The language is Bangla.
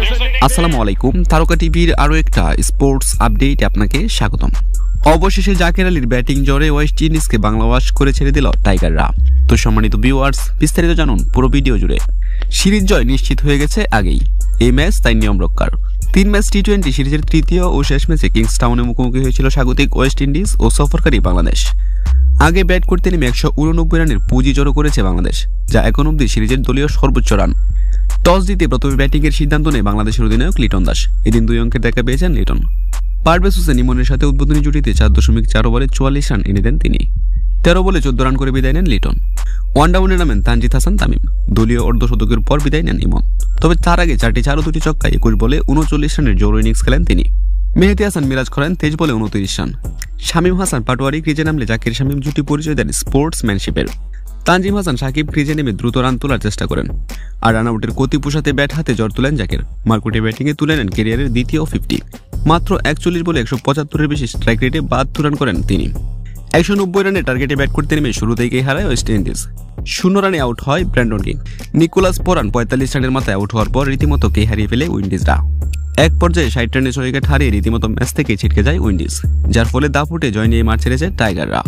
আসসালামু আলাইকুম, তারকা টিভির আরো একটা স্পোর্টস আপডেট আপনাকে স্বাগতম। অবশেষে জাকের আলীর ব্যাটিং জোরে ওয়েস্ট ইন্ডিজকে বাংলা ওয়াশ করে ছেড়ে দিল টাইগাররা। তো সম্মানিত ভিউয়ার্স, বিস্তারিত জানুন পুরো ভিডিও জুড়ে। সিরিজ জয় নিশ্চিত হয়ে গেছে আগেই। এই ম্যাচ তাই নিয়ম রক্ষার। 3 ম্যাচ টি-20 সিরিজের তৃতীয় ও শেষ ম্যাচে কিংস্টাউনে মুখোমুখি হয়েছিল স্বাগতিক ওয়েস্ট ইন্ডিজ ও সফরকারী বাংলাদেশ। আগে ব্যাট করতে নেমে 189 রানের পুঁজি জড়ো করেছে বাংলাদেশ, যা এখন অবধি সিরিজের দলীয় সর্বোচ্চ রান। টস জিতে প্রথমে ব্যাটিংয়ের সিদ্ধান্ত নেয় বাংলাদেশের অধিনায়ক লিটন দাস। এদিন 2 অঙ্কের দেখা পেয়েছেন লিটন। পারভেজ হোসেন ইমনের সাথে উদ্বোধনী জুটিতে 4.4 ওভারে 44 রান এনে দেন তিনি। 13 বলে 14 রান করে বিদায় নেন লিটন। ওয়ান ডাউনে নামেন তানজিদ হাসান তামিম। দলীয় অর্ধশতকের পর বিদায় নেন ইমন। তবে তার আগে 4টি 4 ও 2টি ছক্কা 21 বলে 39 রানের জোর ইনিংস খেলেন তিনি। মেহেদী হাসান মিরাজ করেন 23 বলে 29 রান। শামীম হাসান পাটোয়ারি ক্রিজে নামলে জাকির শামীম জুটি পরিচয় দেন স্পোর্টসম্যানশিপের। তানজিম হাসান সাকিব ক্রিজে নেমে দ্রুত রান তোলার চেষ্টা করেন। আর রান আউটের গতি পোষাতে ব্যাট হাতে জ্বর তুলেন জাকির। মারকুটে ব্যাটিংয়ে তুলে নেন ক্যারিয়ারের দ্বিতীয় 50। মাত্র 41 বলে 175-এর বেশি স্ট্রাইক রেটে 72 রান করেন তিনি। 190 রানের টার্গেটে ব্যাট করতে নেমে শুরু থেকেই হারায় ওয়েস্ট ইন্ডিজ। 0 রানে আউট হয় ব্র্যান্ডন কিং। নিকোলাস পোরান 45 রানের মাথায় আউট হওয়ার পর রীতিমতো কে হারিয়ে ফেলে উইন্ডিজরা। এক পর্যায়ে 60 রানে 6 উইকেট হারিয়ে রীতিমতো ম্যাচ থেকে ছিটকে যায় উইন্ডিজ, যার ফলে দাপুটে জয় নিয়ে মাঠ ছেড়েছে টাইগাররা।